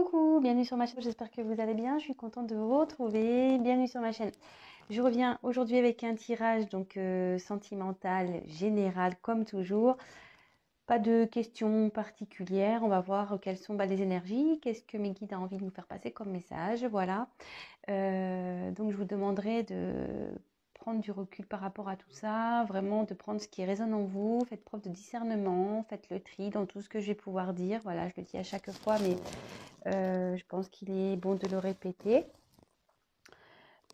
Coucou, bienvenue sur ma chaîne, j'espère que vous allez bien, je suis contente de vous retrouver, bienvenue sur ma chaîne. Je reviens aujourd'hui avec un tirage sentimental, général, comme toujours. Pas de questions particulières, on va voir quelles sont les énergies, qu'est-ce que mes guides ont envie de nous faire passer comme message, voilà. Donc je vous demanderai de prendre du recul par rapport à tout ça, vraiment de prendre ce qui résonne en vous, faites preuve de discernement, faites le tri dans tout ce que je vais pouvoir dire, voilà, je le dis à chaque fois, mais je pense qu'il est bon de le répéter.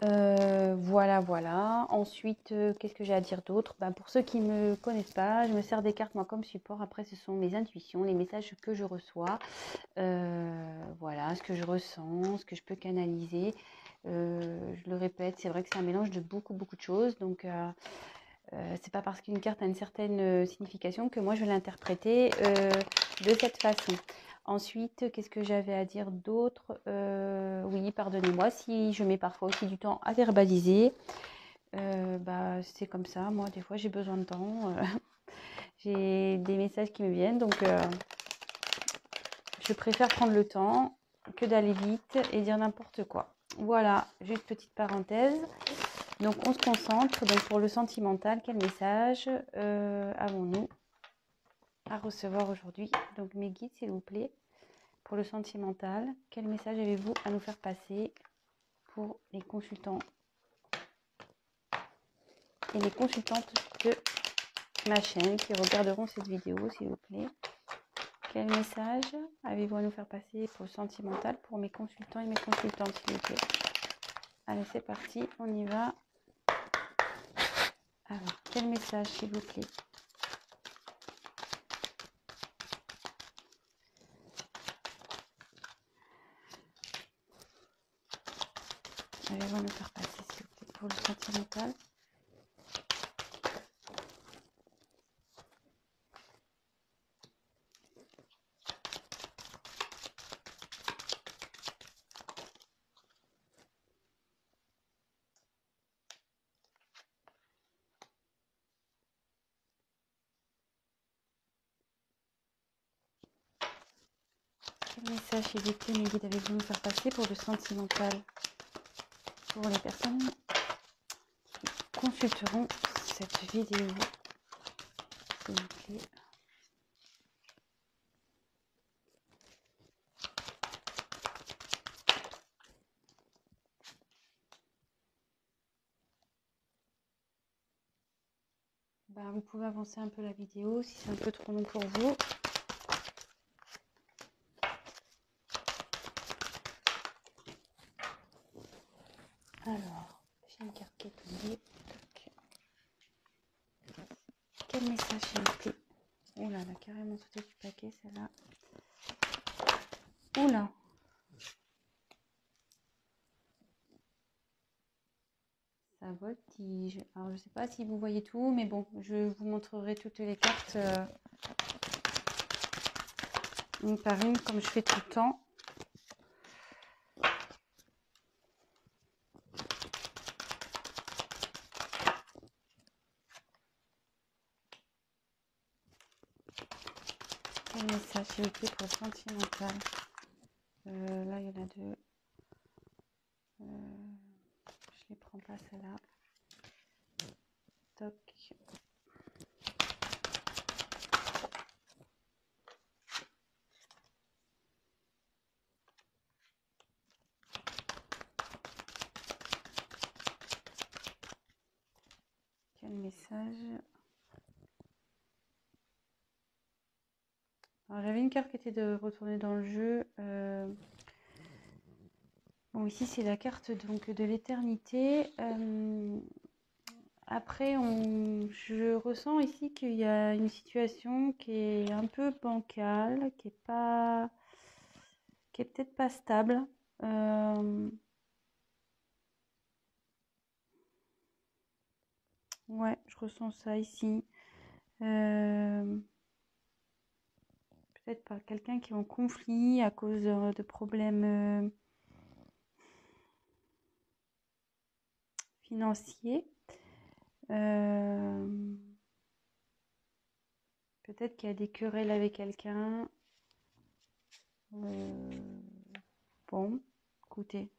Voilà. Ensuite, qu'est-ce que j'ai à dire d'autre? Pour ceux qui ne me connaissent pas, je me sers des cartes moi comme support. Après, ce sont mes intuitions, les messages que je reçois. Voilà, ce que je ressens, ce que je peux canaliser. Je le répète, c'est vrai que c'est un mélange de beaucoup de choses. Donc, c'est pas parce qu'une carte a une certaine signification que moi je vais l'interpréter de cette façon. Ensuite, qu'est-ce que j'avais à dire d'autre? Oui, pardonnez-moi si je mets parfois aussi du temps à verbaliser. C'est comme ça, moi des fois j'ai besoin de temps. J'ai des messages qui me viennent, donc je préfère prendre le temps que d'aller vite et dire n'importe quoi. Voilà, juste petite parenthèse. Donc on se concentre donc pour le sentimental, quel message avons-nous à recevoir aujourd'hui? Donc mes guides s'il vous plaît, pour le sentimental, quel message avez-vous à nous faire passer pour les consultants et les consultantes de ma chaîne qui regarderont cette vidéo s'il vous plaît? Quel message avez-vous à nous faire passer pour le sentimental pour mes consultants et mes consultantes s'il vous plaît? Allez c'est parti, on y va. Alors, quel message s'il vous plaît? Allez-vous à nous faire passer s'il vous plaît pour le sentimental? Quel message s'il vous plaît, mes guides, avez-vous nous faire passer pour le sentimental pour les personnes qui consulteront cette vidéo, s'il vous plaît? Vous pouvez avancer un peu la vidéo si c'est un peu trop long pour vous. Alors, j'ai une carte qui est tombée. Quel message s'il vous plaît? Oh là, elle a carrément sauté du paquet celle-là. Oula. Ça voltige. Alors je ne sais pas si vous voyez tout, mais bon, je vous montrerai toutes les cartes une par une comme je fais tout le temps. Quel message s'il vous plaît pour le sentimental? Là il y en a deux. Je les prends pas celle-là. Toc. Quel message? Alors j'avais une carte qui était de retourner dans le jeu. Bon ici c'est la carte donc de l'éternité. Après je ressens ici qu'il y a une situation qui est un peu bancale, qui est peut-être pas stable. Ouais, je ressens ça ici. Peut-être par quelqu'un qui est en conflit à cause de problèmes financiers. Peut-être qu'il y a des querelles avec quelqu'un. côté.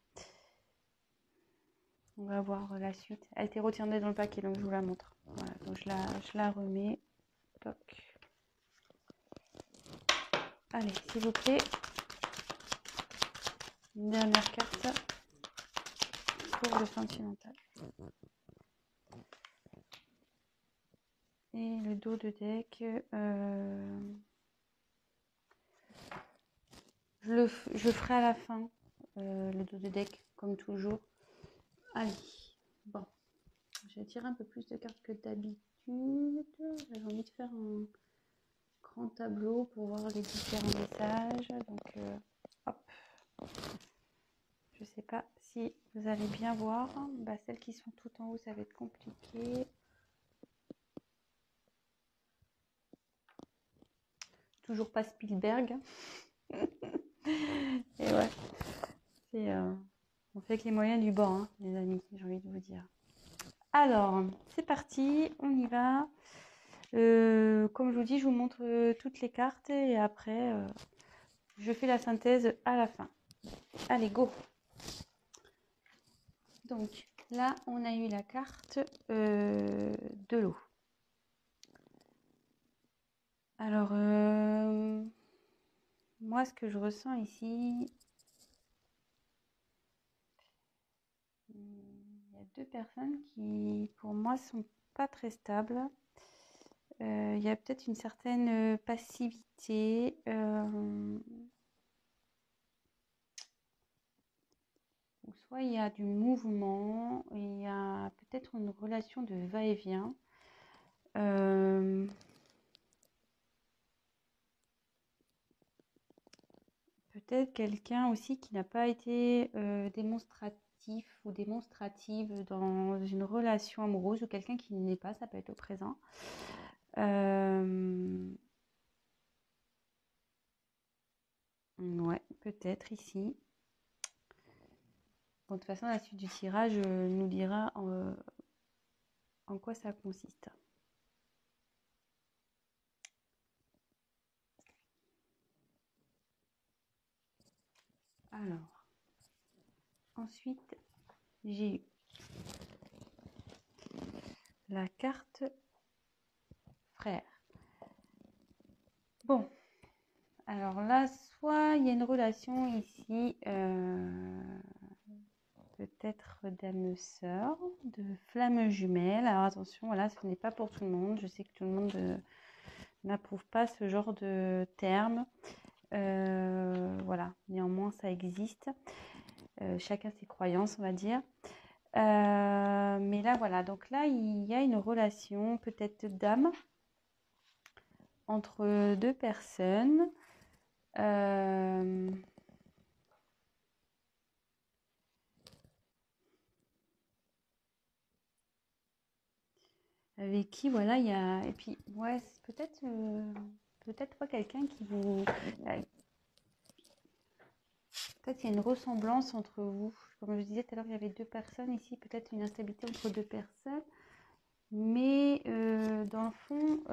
On va voir la suite. Elle était retirée dans le paquet, donc je vous la montre. Voilà, donc je la remets. Toc. Allez, s'il vous plaît. Une dernière carte pour le sentimental. Et le dos de deck. Je ferai à la fin le dos de deck, comme toujours. Allez, bon. Je vais tirer un peu plus de cartes que d'habitude. J'ai envie de faire un grand tableau pour voir les différents messages. Donc, hop. Je sais pas si vous allez bien voir. Bah, celles qui sont tout en haut, ça va être compliqué. Toujours pas Spielberg. Et ouais. On fait que les moyens du bord, hein, les amis, j'ai envie de vous dire. Alors, c'est parti, on y va. Comme je vous dis, je vous montre toutes les cartes et après, je fais la synthèse à la fin. Allez, go! Donc, là, on a eu la carte de l'eau. Alors, moi, ce que je ressens ici, il y a deux personnes qui, pour moi, sont pas très stables. Il y a peut-être une certaine passivité. Ou soit il y a du mouvement, il y a peut-être une relation de va-et-vient. Peut-être quelqu'un aussi qui n'a pas été démonstratif ou démonstrative dans une relation amoureuse, ou quelqu'un qui n'est pas, ça peut être au présent. Ouais, peut-être ici. Bon, de toute façon, la suite du tirage nous dira en quoi ça consiste. Alors, ensuite, j'ai eu la carte frère. Bon, alors là, soit il y a une relation ici, peut-être d'âme-sœur, de flamme jumelle. Alors attention, voilà, ce n'est pas pour tout le monde. Je sais que tout le monde n'approuve pas ce genre de terme. Voilà, néanmoins, ça existe. Chacun ses croyances, on va dire. Mais là, voilà, donc là, il y a une relation peut-être d'âme entre deux personnes. Avec qui, voilà, il y a... Et puis, ouais, c'est peut-être pas quelqu'un qui vous... Peut-être il y a une ressemblance entre vous. Comme je disais tout à l'heure, il y avait deux personnes. Ici, peut-être une instabilité entre deux personnes. Mais dans le fond,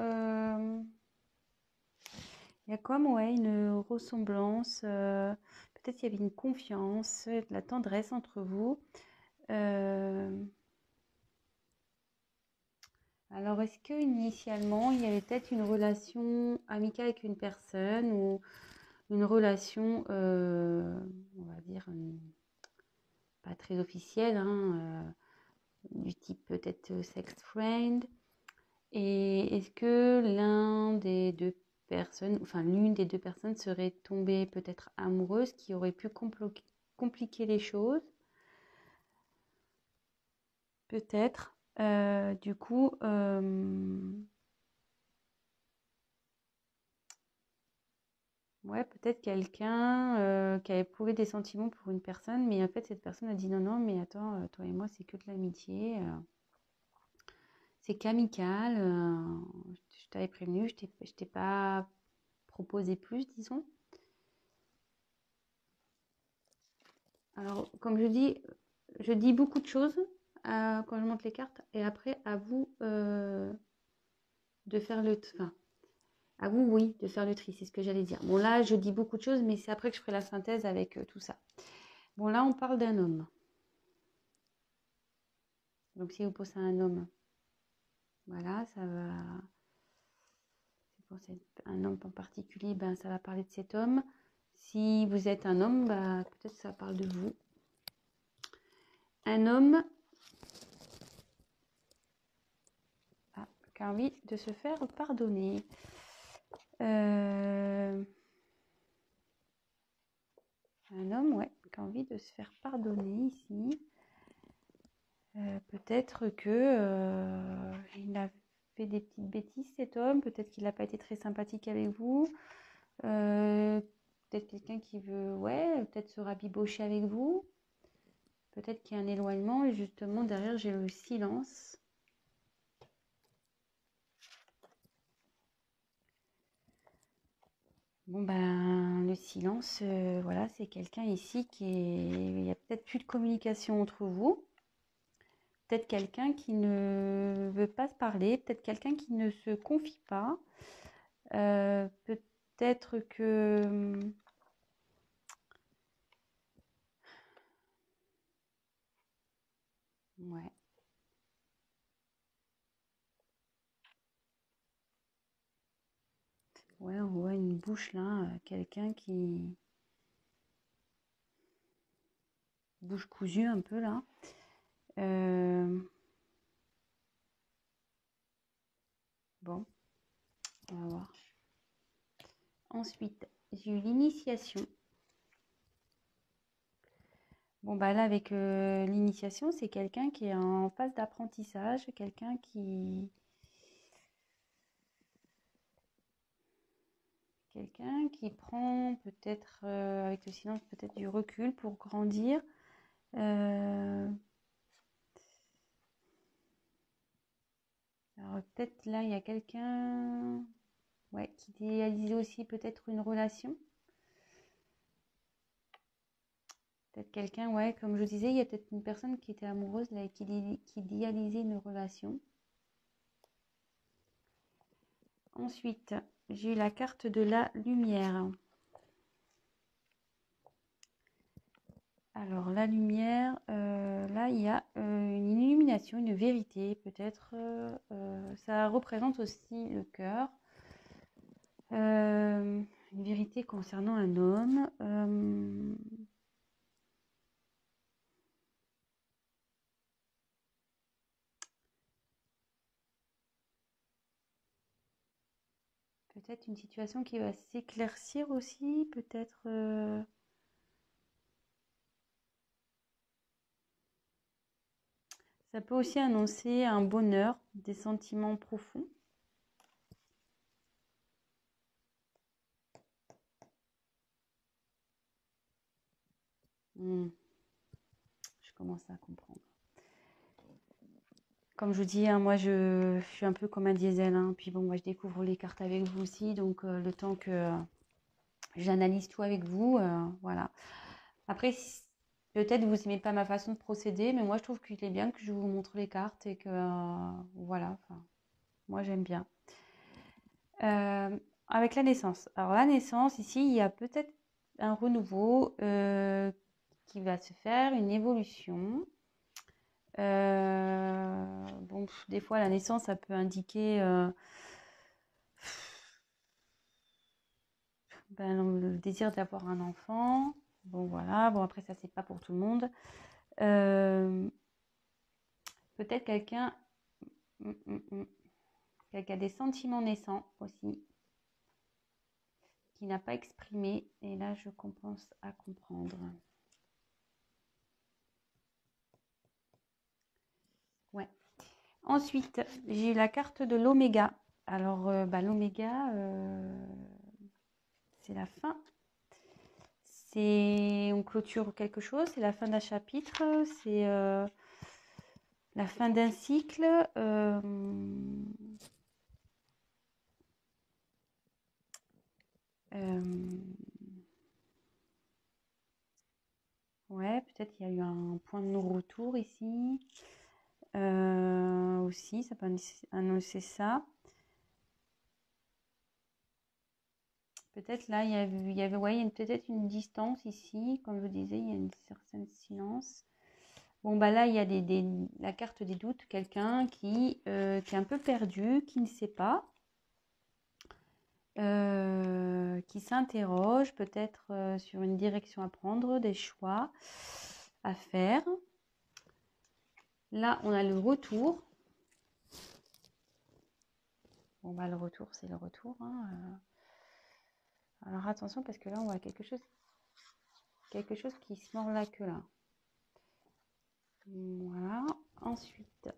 il y a comme ouais, une ressemblance. Peut-être qu'il y avait une confiance, de la tendresse entre vous. Alors, est-ce que initialement, il y avait peut-être une relation amicale avec une personne ou une relation, on va dire, pas très officielle, hein, du type peut-être sex friend. Et est-ce que l'un des deux personnes, enfin l'une des deux personnes serait tombée peut-être amoureuse, qui aurait pu compliquer les choses? Peut-être. Du coup, ouais, peut-être quelqu'un qui a éprouvé des sentiments pour une personne, mais en fait, cette personne a dit non, non, mais attends, toi et moi, c'est que de l'amitié, c'est qu'amical, je t'avais prévenu, je t'ai pas proposé plus, disons. Alors, comme je dis beaucoup de choses quand je monte les cartes, et après, à vous de faire enfin, à vous, oui, de faire le tri, c'est ce que j'allais dire. Bon, là, je dis beaucoup de choses, mais c'est après que je ferai la synthèse avec tout ça. Bon, là, on parle d'un homme. Donc, si vous pensez à un homme, voilà, ça va... Si vous pensez à un homme en particulier, ben, ça va parler de cet homme. Si vous êtes un homme, ben, peut-être ça parle de vous. Un homme qui a envie de se faire pardonner. Un homme, ouais, qui a envie de se faire pardonner ici. Peut-être que il a fait des petites bêtises, cet homme. Peut-être qu'il n'a pas été très sympathique avec vous. Peut-être quelqu'un qui veut, ouais, peut-être se rabibocher avec vous. Peut-être qu'il y a un éloignement et justement derrière j'ai le silence. Bon ben le silence, voilà, c'est quelqu'un ici qui est... Il y a peut-être plus de communication entre vous. Peut-être quelqu'un qui ne veut pas se parler. Peut-être quelqu'un qui ne se confie pas. Peut-être que... Ouais. Ouais, on voit une bouche là, quelqu'un qui... Bouche cousue un peu là. Bon, on va voir. Ensuite, j'ai eu l'initiation. Bon, bah là, avec l'initiation, c'est quelqu'un qui est en phase d'apprentissage, quelqu'un qui... Quelqu'un qui prend peut-être, avec le silence, peut-être du recul pour grandir. Alors peut-être là, il y a quelqu'un, ouais, qui idéalisait aussi peut-être une relation. Peut-être quelqu'un, ouais, comme je disais, il y a peut-être une personne qui était amoureuse là, et qui idéalisait une relation. Ensuite, j'ai eu la carte de la lumière. Alors, la lumière, là, il y a une illumination, une vérité, peut-être. Ça représente aussi le cœur. Une vérité concernant un homme. Peut-être une situation qui va s'éclaircir aussi, peut-être... Ça peut aussi annoncer un bonheur, des sentiments profonds. Je commence à comprendre. Comme je vous dis, hein, moi je suis un peu comme un diesel. Hein. Puis bon, moi je découvre les cartes avec vous aussi. Donc le temps que j'analyse tout avec vous, voilà. Après, peut-être vous n'aimez pas ma façon de procéder, mais moi je trouve qu'il est bien que je vous montre les cartes et que voilà, moi j'aime bien. Avec la naissance. Alors la naissance, ici, il y a peut-être un renouveau qui va se faire, une évolution. Bon, des fois, la naissance, ça peut indiquer le désir d'avoir un enfant. Bon, voilà. Bon, après, ça, c'est pas pour tout le monde. Peut-être quelqu'un qui a des sentiments naissants aussi, qui n'a pas exprimé. Et là, je commence à comprendre. Ouais. Ensuite, j'ai la carte de l'oméga. Alors, l'oméga, c'est la fin. On clôture quelque chose, c'est la fin d'un chapitre, c'est la fin d'un cycle. Ouais, peut-être il y a eu un point de non-retour ici. Aussi, ça peut annoncer ça. Peut-être là, ouais, il y a peut-être une distance ici. Comme je vous disais, il y a une certaine silence. Bon, bah là, il y a la carte des doutes. Quelqu'un qui est un peu perdu, qui ne sait pas, qui s'interroge peut-être sur une direction à prendre, des choix à faire. Là, on a le retour. Bon, bah le retour, c'est le retour, hein. Alors attention, parce que là, on voit quelque chose qui se mord la queue, là. Voilà. Ensuite,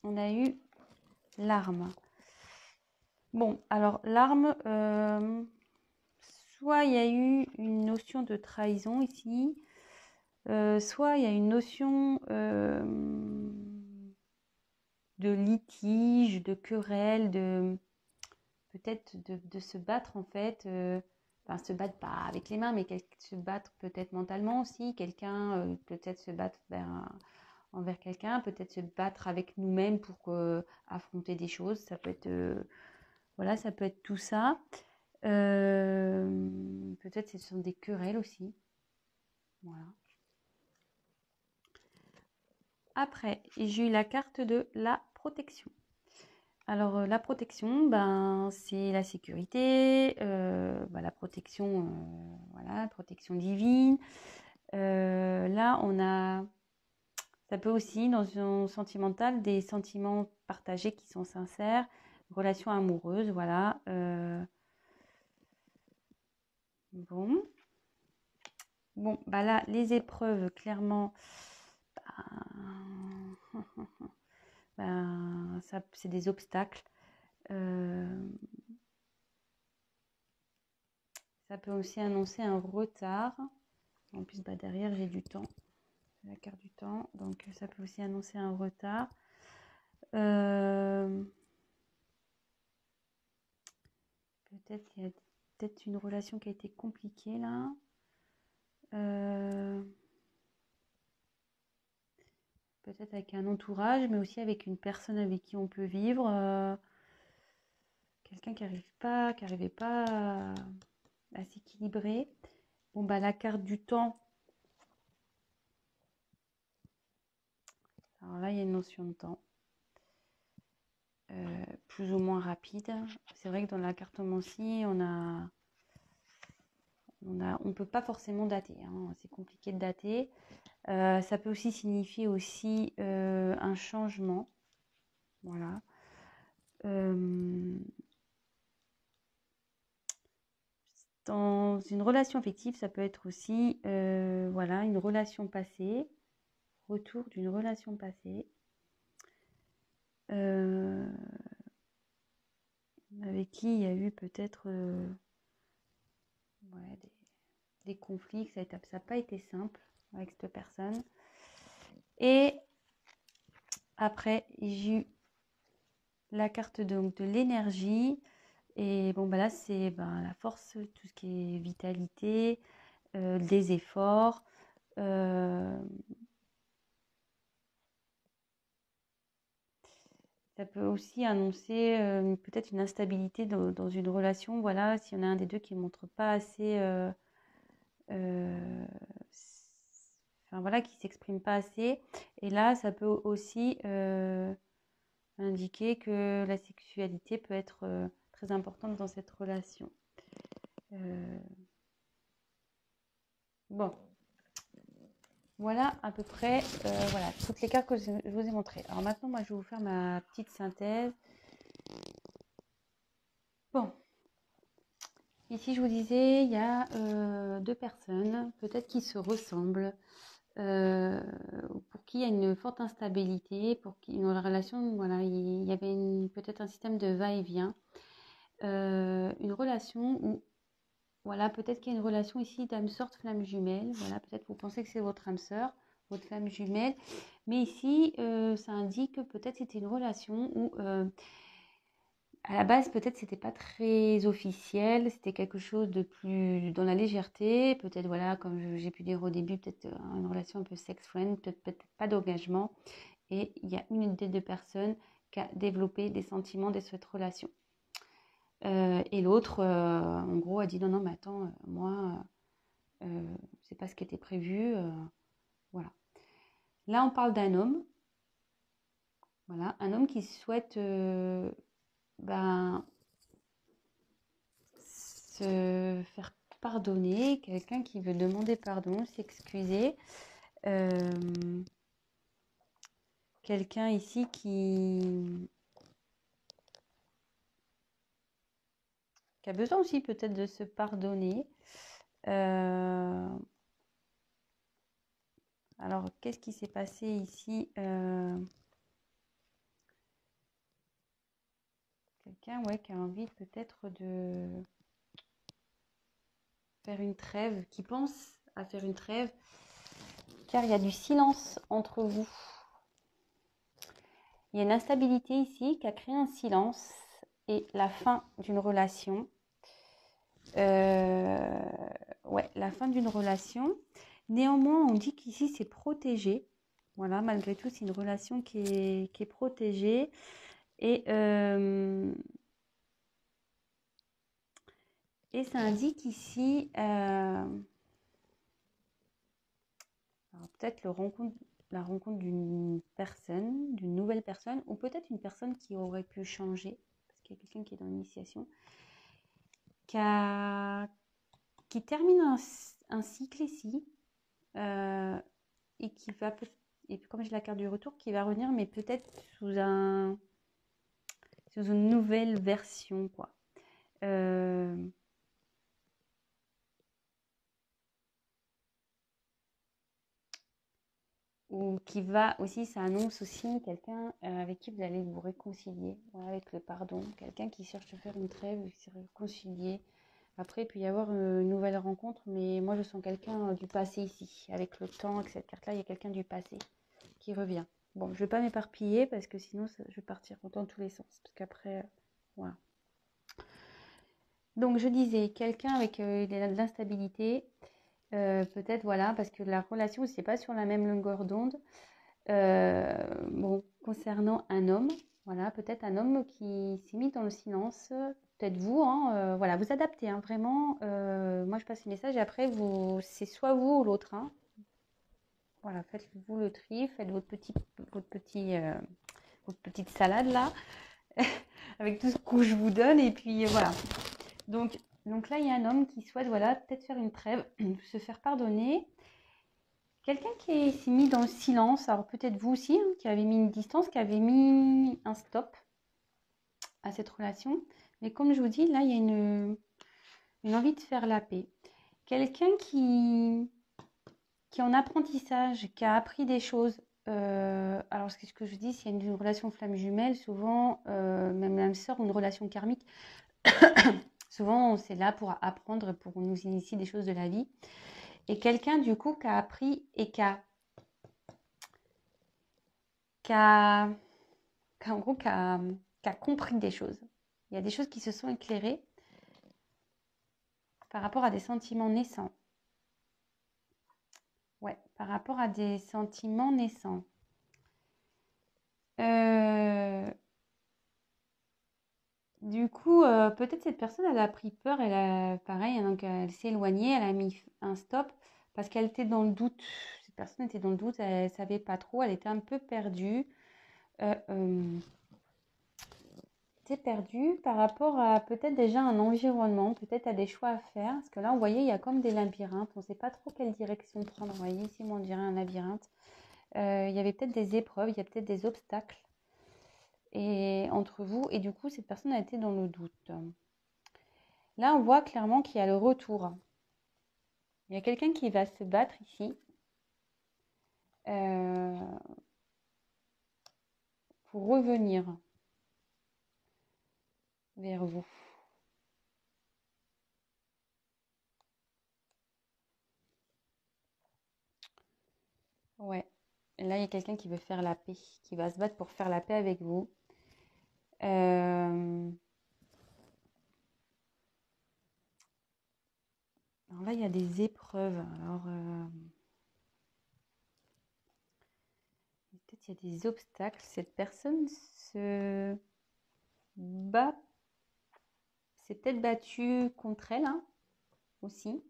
on a eu l'arme. Bon, alors l'arme, soit il y a eu une notion de trahison ici, soit il y a une notion de litige, de querelle, peut-être de se battre en fait, enfin se battre pas avec les mains, mais se battre peut-être mentalement aussi, quelqu'un peut-être se battre envers quelqu'un, peut-être se battre avec nous-mêmes pour affronter des choses, ça peut être voilà, ça peut être tout ça. Peut-être ce sont des querelles aussi. Voilà. Après, j'ai eu la carte de la protection. Alors, la protection, ben, c'est la sécurité, la protection, voilà, protection divine. Là, on a, ça peut aussi, dans un sentimental, des sentiments partagés qui sont sincères, relation amoureuse, voilà. Bon. Bon, bah là, les épreuves, clairement, ça, c'est des obstacles. Ça peut aussi annoncer un retard. En plus, bah, derrière, j'ai du temps. La carte du temps. Donc, ça peut aussi annoncer un retard. Peut-être qu'il y a peut-être une relation qui a été compliquée là. Peut-être avec un entourage, mais aussi avec une personne avec qui on peut vivre. Quelqu'un qui n'arrivait pas à s'équilibrer. Bon, bah, la carte du temps. Alors là, il y a une notion de temps. Plus ou moins rapide. C'est vrai que dans la cartomancie, on ne peut pas forcément dater. Hein. C'est compliqué de dater. Ça peut aussi signifier aussi un changement. Voilà. Dans une relation affective, ça peut être aussi voilà, une relation passée, retour d'une relation passée, avec qui il y a eu peut-être ouais, des conflits, ça n'a pas été simple avec cette personne. Et après, j'ai eu la carte donc de l'énergie. Et bon, bah là, c'est la force, tout ce qui est vitalité, des efforts. Ça peut aussi annoncer peut-être une instabilité dans une relation. Voilà, s'il y en a un des deux qui ne montre pas assez, enfin voilà, qui ne s'exprime pas assez. Et là, ça peut aussi indiquer que la sexualité peut être très importante dans cette relation. Bon, voilà à peu près voilà, toutes les cartes que je vous ai montrées. Alors maintenant, moi, je vais vous faire ma petite synthèse. Bon, ici, je vous disais, il y a deux personnes, peut-être qui se ressemblent, pour qui il y a une forte instabilité, pour qui dans la relation, voilà, il y avait peut-être un système de va-et-vient, une relation où, voilà, peut-être qu'il y a une relation ici d'âme sorte flamme jumelle, voilà, peut-être vous pensez que c'est votre âme sœur, votre flamme jumelle, mais ici, ça indique que peut-être c'était une relation où à la base, peut-être c'était pas très officiel, c'était quelque chose de plus dans la légèreté, peut-être voilà, comme j'ai pu dire au début, peut-être une relation un peu sex-friend, peut-être pas d'engagement. Et il y a une des deux personnes qui a développé des sentiments de cette relation. Et l'autre, en gros, a dit non, non, mais attends, moi, c'est pas ce qui était prévu. Voilà. Là, on parle d'un homme. Voilà, un homme qui souhaite ben, se faire pardonner, quelqu'un qui veut demander pardon, s'excuser. Quelqu'un ici qui a besoin aussi peut-être de se pardonner. Alors, qu'est-ce qui s'est passé ici? Quelqu'un, ouais, qui a envie peut-être de faire une trêve, qui pense à faire une trêve, car il y a du silence entre vous. Il y a une instabilité ici qui a créé un silence et la fin d'une relation. Ouais, la fin d'une relation. Néanmoins, on dit qu'ici, c'est protégé. Voilà, malgré tout, c'est une relation qui est protégée. Et ça indique ici, peut-être la rencontre d'une personne, d'une nouvelle personne, ou peut-être une personne qui aurait pu changer, parce qu'il y a quelqu'un qui est dans l'initiation, qui termine un cycle ici, et qui va, et comme j'ai la carte du retour, qui va revenir, mais peut-être sous une nouvelle version, quoi. Ou qui va aussi, ça annonce aussi quelqu'un avec qui vous allez vous réconcilier, voilà, avec le pardon, quelqu'un qui cherche à faire une trêve, se réconcilier. Après, il peut y avoir une nouvelle rencontre, mais moi je sens quelqu'un du passé ici, avec le temps, avec cette carte-là, il y a quelqu'un du passé qui revient. Bon, je ne vais pas m'éparpiller parce que sinon je vais partir dans tous les sens, parce qu'après, voilà. Donc je disais, quelqu'un avec de l'instabilité, peut-être, voilà, parce que la relation, c'est pas sur la même longueur d'onde. Bon, concernant un homme, voilà, peut-être un homme qui s'est mis dans le silence, peut-être vous, hein, voilà, vous adaptez, hein, vraiment. Moi, je passe le message et après, c'est soit vous ou l'autre, hein. Voilà, faites-vous le tri, faites votre petite salade là, avec tout ce que je vous donne, et puis voilà. Donc là, il y a un homme qui souhaite, voilà, peut-être faire une trêve, se faire pardonner. Quelqu'un qui s'est mis dans le silence, alors peut-être vous aussi, hein, qui avez mis une distance, qui avez mis un stop à cette relation. Mais comme je vous dis, là, il y a une envie de faire la paix. Quelqu'un qui est en apprentissage, qui a appris des choses. Alors, ce que je vous dis, s'il y a une relation flamme jumelle, souvent, même l'âme sœur ou une relation karmique, souvent, c'est là pour apprendre, pour nous initier des choses de la vie. Et quelqu'un, du coup, qui a appris et qui a, en gros, qui a compris des choses. Il y a des choses qui se sont éclairées par rapport à des sentiments naissants. Ouais, par rapport à des sentiments naissants. Du coup, peut-être cette personne, elle a pris peur, elle a, pareil, donc elle s'est éloignée, elle a mis un stop parce qu'elle était dans le doute. Cette personne était dans le doute, elle ne savait pas trop, elle était un peu perdue. T'es perdu par rapport à peut-être déjà un environnement, peut-être à des choix à faire. Parce que là, vous voyez, il y a comme des labyrinthes. On ne sait pas trop quelle direction prendre. Vous voyez, ici, moi, on dirait un labyrinthe. Il y avait peut-être des épreuves, il y a peut-être des obstacles entre vous. Et du coup, cette personne a été dans le doute. Là, on voit clairement qu'il y a le retour. Il y a quelqu'un qui va se battre ici. Pour revenir vers vous. Ouais. Là, il y a quelqu'un qui veut faire la paix, qui va se battre pour faire la paix avec vous. Alors là, il y a des épreuves. Alors, peut-être il y a des obstacles. Cette personne se bat. s'est peut-être battu contre elle hein, aussi.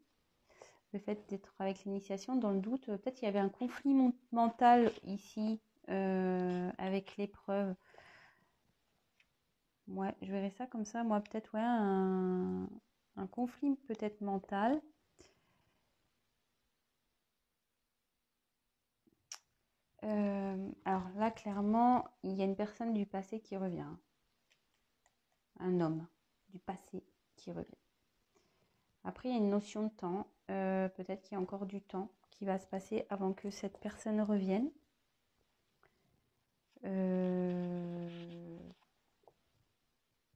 Le fait d'être avec l'initiation, dans le doute, peut-être qu'il y avait un conflit mental ici avec l'épreuve. Ouais, je verrais ça comme ça. Moi, peut-être, ouais, un conflit peut-être mental. Alors là, clairement, il y a une personne du passé qui revient. Un homme du passé qui revient. Après, il y a une notion de temps. Peut-être qu'il y a encore du temps qui va se passer avant que cette personne revienne.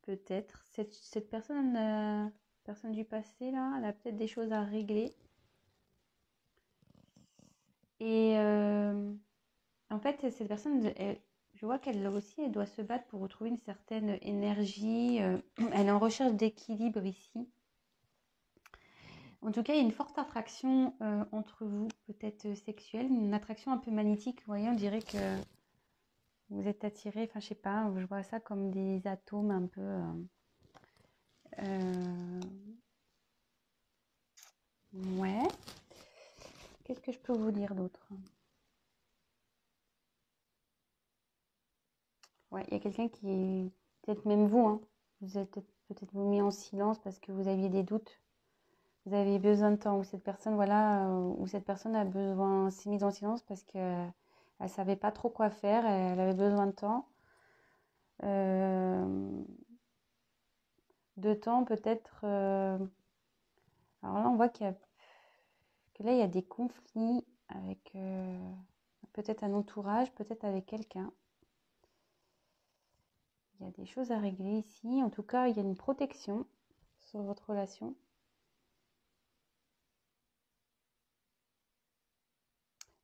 Peut-être. Cette personne, personne du passé, là, elle a peut-être des choses à régler. Et en fait, cette personne, je vois qu'elle aussi, elle doit se battre pour retrouver une certaine énergie. Elle est en recherche d'équilibre ici. En tout cas, il y a une forte attraction entre vous, peut-être sexuelle, une attraction un peu magnétique. Vous voyez, on dirait que vous êtes attirés, enfin, je sais pas, je vois ça comme des atomes un peu. Ouais. Qu'est-ce que je peux vous dire d'autre? Ouais, il y a quelqu'un qui est peut-être même vous, hein. Vous êtes peut-être vous mis en silence parce que vous aviez des doutes. Vous avez besoin de temps. Ou cette personne, voilà, ou cette personne a besoin, s'est mise en silence parce que elle savait pas trop quoi faire. Elle avait besoin de temps. De temps peut-être. Alors là, on voit que là, il y a des conflits avec peut-être un entourage, peut-être avec quelqu'un. Il y a des choses à régler ici. En tout cas, il y a une protection sur votre relation.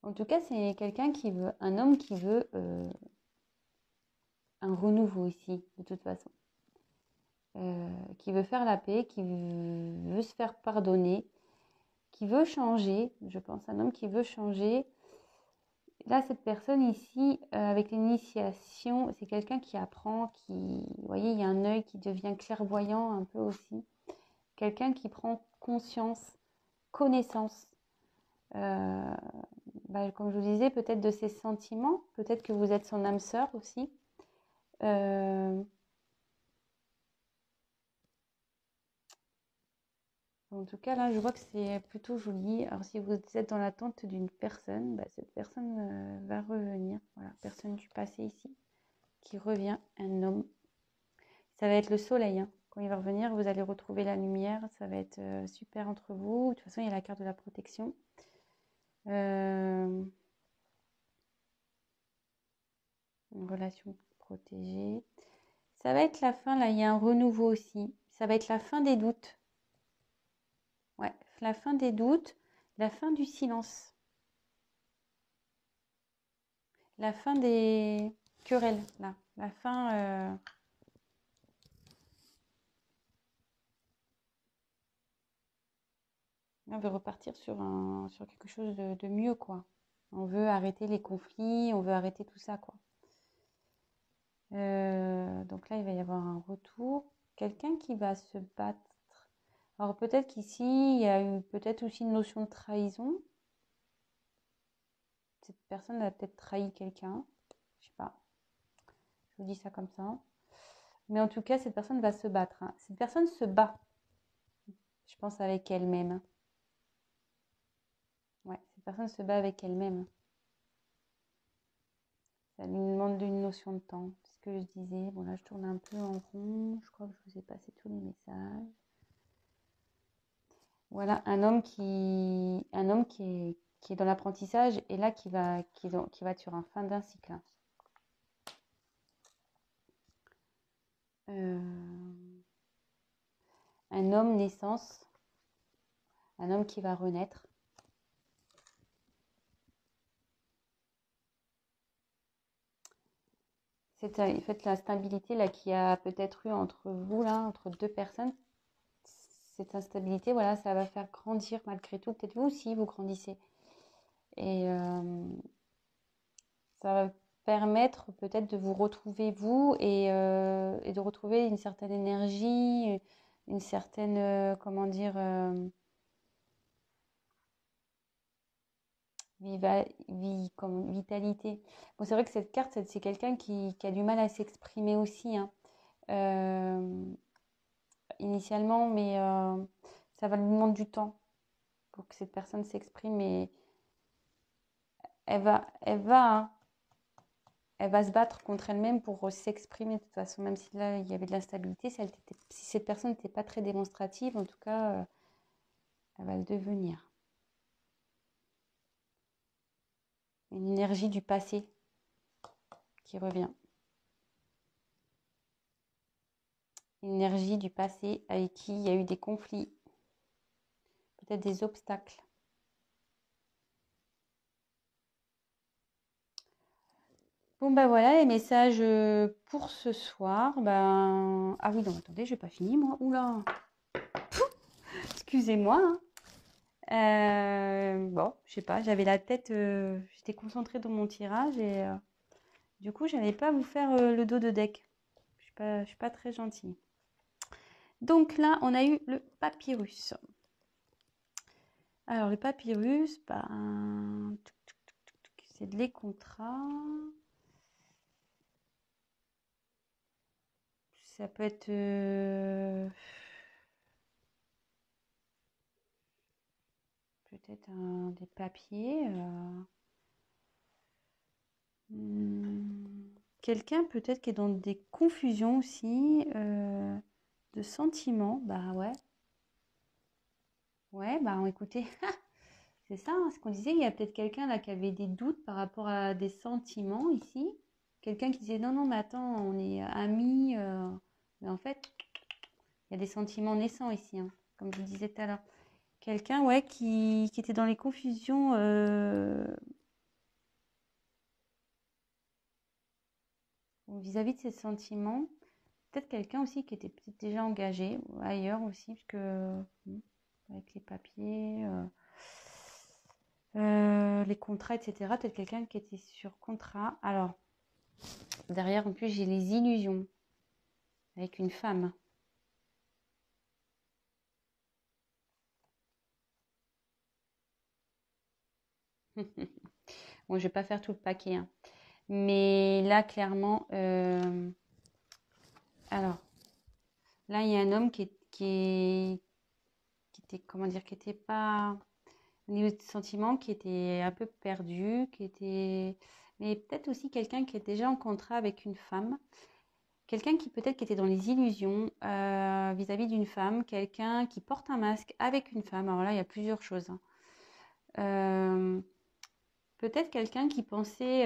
En tout cas, c'est quelqu'un qui veut, un homme qui veut un renouveau ici, de toute façon. Qui veut faire la paix, qui veut se faire pardonner, qui veut changer, je pense, un homme qui veut changer. Là, cette personne ici, avec l'initiation, c'est quelqu'un qui apprend, vous voyez, il y a un œil qui devient clairvoyant un peu aussi. Quelqu'un qui prend conscience, connaissance, comme je vous disais, peut-être de ses sentiments, peut-être que vous êtes son âme sœur aussi. En tout cas, là, je vois que c'est plutôt joli. Alors, si vous êtes dans l'attente d'une personne, cette personne va revenir. Voilà, personne du passé ici qui revient, un homme. Ça va être le soleil, hein. Quand il va revenir, vous allez retrouver la lumière. Ça va être super entre vous. De toute façon, il y a la carte de la protection. Une relation protégée. Ça va être la fin, là, il y a un renouveau aussi. Ça va être la fin des doutes. Ouais, la fin des doutes, la fin du silence. La fin des querelles, là. La fin. On veut repartir sur quelque chose de mieux, quoi. On veut arrêter les conflits, on veut arrêter tout ça, quoi. Donc là, il va y avoir un retour. Quelqu'un qui va se battre. Alors peut-être qu'ici, il y a eu peut-être aussi une notion de trahison. Cette personne a peut-être trahi quelqu'un. Je sais pas. Je vous dis ça comme ça. Mais en tout cas, cette personne va se battre, hein. Cette personne se bat, je pense, avec elle-même. Ouais, cette personne se bat avec elle-même. Ça lui demande une notion de temps. C'est ce que je disais. Bon, là, je tourne un peu en rond. Je crois que je vous ai passé tous les messages. Voilà, qui est dans l'apprentissage et là qui va être sur un fin d'un cycle. Un homme naissance, un homme qui va renaître. C'est en fait la stabilité là qui a peut-être eu entre vous là, entre deux personnes. Cette instabilité, voilà, ça va faire grandir malgré tout. Peut-être vous aussi, vous grandissez. Et ça va permettre peut-être de vous retrouver vous et de retrouver une certaine énergie, une certaine, comment dire, vitalité. Bon, c'est vrai que cette carte, c'est quelqu'un qui a du mal à s'exprimer aussi, hein, euh, initialement, mais ça va lui demander du temps pour que cette personne s'exprime et hein, elle va se battre contre elle-même pour s'exprimer de toute façon, même si là il y avait de l'instabilité, si cette personne n'était pas très démonstrative, en tout cas, elle va le devenir. Une énergie du passé qui revient. Une énergie du passé avec qui il y a eu des conflits, peut-être des obstacles. Bon ben voilà les messages pour ce soir. Ben... Ah oui, non, attendez, je n'ai pas fini moi. Oula, excusez-moi, hein. Bon, je sais pas, j'avais la tête, j'étais concentrée dans mon tirage et du coup, j'allais pas vous faire le dos de deck. Je suis pas très gentille. Donc là, on a eu le papyrus. Alors le papyrus, ben, c'est les contrats. Ça peut être peut-être des papiers. Quelqu'un peut-être qui est dans des confusions aussi de sentiments. Bah ouais. Ouais, bah écoutez, c'est ça, hein, ce qu'on disait. Il y a peut-être quelqu'un là qui avait des doutes par rapport à des sentiments ici. Quelqu'un qui disait non, non, mais attends, on est amis. Mais en fait, il y a des sentiments naissants ici, hein, comme je vous disais tout à l'heure. Quelqu'un, ouais, qui était dans les confusions vis-à-vis de ses sentiments. Peut-être quelqu'un aussi qui était peut-être déjà engagé ailleurs aussi, parce que avec les papiers, les contrats, etc. Peut-être quelqu'un qui était sur contrat. Alors, derrière, en plus, j'ai les illusions avec une femme. Bon, je vais pas faire tout le paquet, hein. Mais là, clairement, alors, là, il y a un homme qui était, comment dire, qui était pas au niveau de sentiments, qui était un peu perdu, mais peut-être aussi quelqu'un qui est déjà en contrat avec une femme, quelqu'un qui peut-être qui était dans les illusions vis-à-vis d'une femme, quelqu'un qui porte un masque avec une femme. Alors là, il y a plusieurs choses, hein. Peut-être quelqu'un qui pensait,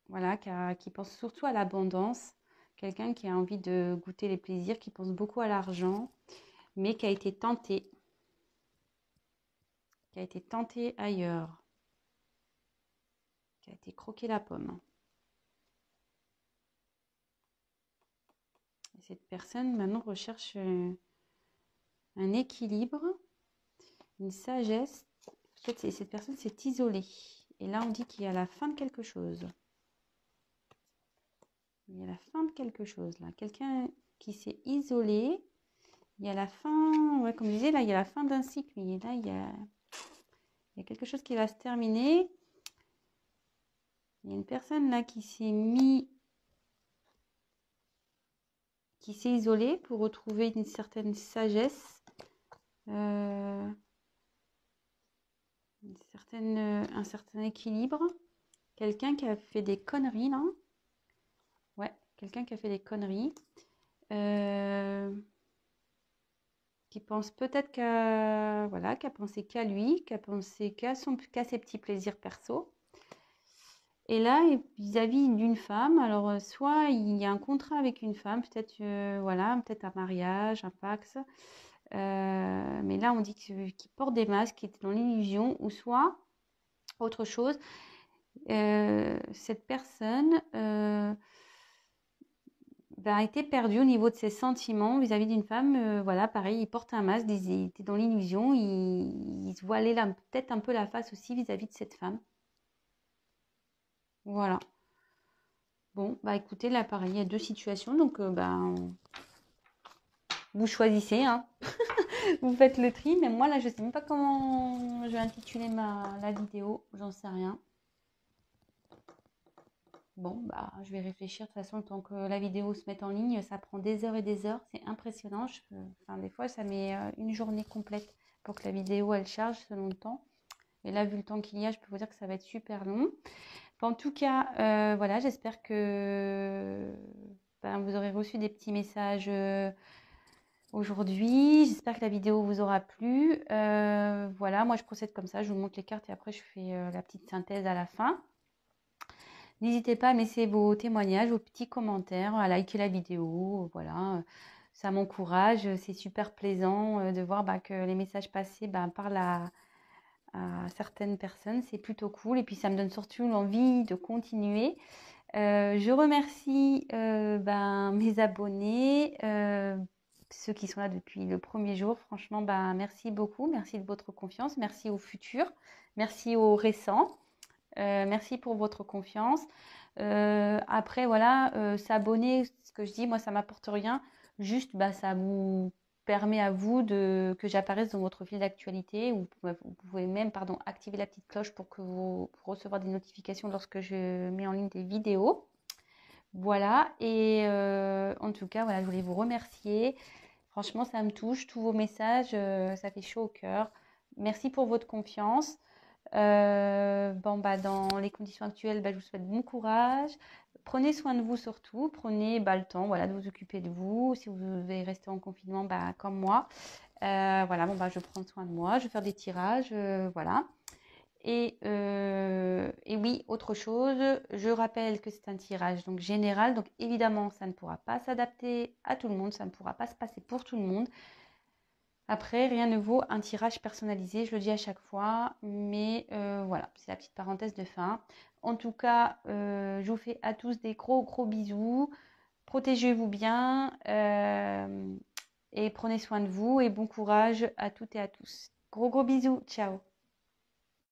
voilà, qui pense surtout à l'abondance, quelqu'un qui a envie de goûter les plaisirs, qui pense beaucoup à l'argent, mais qui a été tenté ailleurs, qui a été croqué la pomme. Et cette personne maintenant recherche un équilibre, une sagesse. Peut-être cette personne s'est isolée. Et là, on dit qu'il y a la fin de quelque chose. Il y a la fin de quelque chose là. Quelqu'un qui s'est isolé. Il y a la fin, ouais, comme je disais, là, il y a la fin d'un cycle. Et là, il y a quelque chose qui va se terminer. Il y a une personne là qui s'est isolée pour retrouver une certaine sagesse. Un certain équilibre. Quelqu'un qui a fait des conneries, là. Ouais, quelqu'un qui a fait des conneries. Qui pense peut-être voilà, qui a pensé qu'à lui, qui a pensé qu'à ses petits plaisirs perso. Et là, vis-à-vis d'une femme, alors soit il y a un contrat avec une femme, peut-être voilà, peut-être un mariage, un pax. Mais là, on dit qu'il porte des masques, qu'il est dans l'illusion, ou soit autre chose. Cette personne a été perdue au niveau de ses sentiments vis-à-vis d'une femme. Voilà, pareil, il porte un masque, il était dans l'illusion, il se voilait peut-être un peu la face aussi vis-à-vis de cette femme. Voilà. Bon, bah écoutez, là pareil, il y a deux situations, donc Vous choisissez, hein. Vous faites le tri, mais moi là je sais même pas comment je vais intituler la vidéo, j'en sais rien. Bon, bah, je vais réfléchir. De toute façon, le temps que la vidéo se mette en ligne, ça prend des heures et des heures. C'est impressionnant. Enfin, des fois, ça met une journée complète pour que la vidéo, elle charge selon le temps. Et là, vu le temps qu'il y a, je peux vous dire que ça va être super long. Enfin, en tout cas, voilà, j'espère que ben, vous aurez reçu des petits messages aujourd'hui. J'espère que la vidéo vous aura plu. Voilà, moi, je procède comme ça. Je vous montre les cartes et après, je fais la petite synthèse à la fin. N'hésitez pas à me laisser vos témoignages, vos petits commentaires, à liker la vidéo. Voilà, ça m'encourage. C'est super plaisant de voir que les messages passés parlent à certaines personnes. C'est plutôt cool. Et puis, ça me donne surtout l'envie de continuer. Je remercie mes abonnés, ceux qui sont là depuis le premier jour. Franchement, merci beaucoup. Merci de votre confiance. Merci aux futurs. Merci aux récents. Merci pour votre confiance. Après, voilà, s'abonner, ce que je dis, moi, ça m'apporte rien. Juste, ça vous permet à vous que j'apparaisse dans votre fil d'actualité. Vous pouvez même, activer la petite cloche pour pour recevoir des notifications lorsque je mets en ligne des vidéos. Voilà. Et en tout cas, voilà, je voulais vous remercier. Franchement, ça me touche. Tous vos messages, ça fait chaud au cœur. Merci pour votre confiance. Dans les conditions actuelles, je vous souhaite bon courage. Prenez soin de vous surtout. Prenez le temps de vous occuper de vous. Si vous devez rester en confinement, comme moi. Voilà, je prends soin de moi. Je vais faire des tirages. Voilà. Et oui, autre chose, je rappelle que c'est un tirage donc général. Donc évidemment, ça ne pourra pas s'adapter à tout le monde. Ça ne pourra pas se passer pour tout le monde. Après, rien ne vaut un tirage personnalisé, je le dis à chaque fois, mais voilà, c'est la petite parenthèse de fin. En tout cas, je vous fais à tous des gros gros bisous. Protégez-vous bien et prenez soin de vous et bon courage à toutes et à tous. Gros gros bisous, ciao.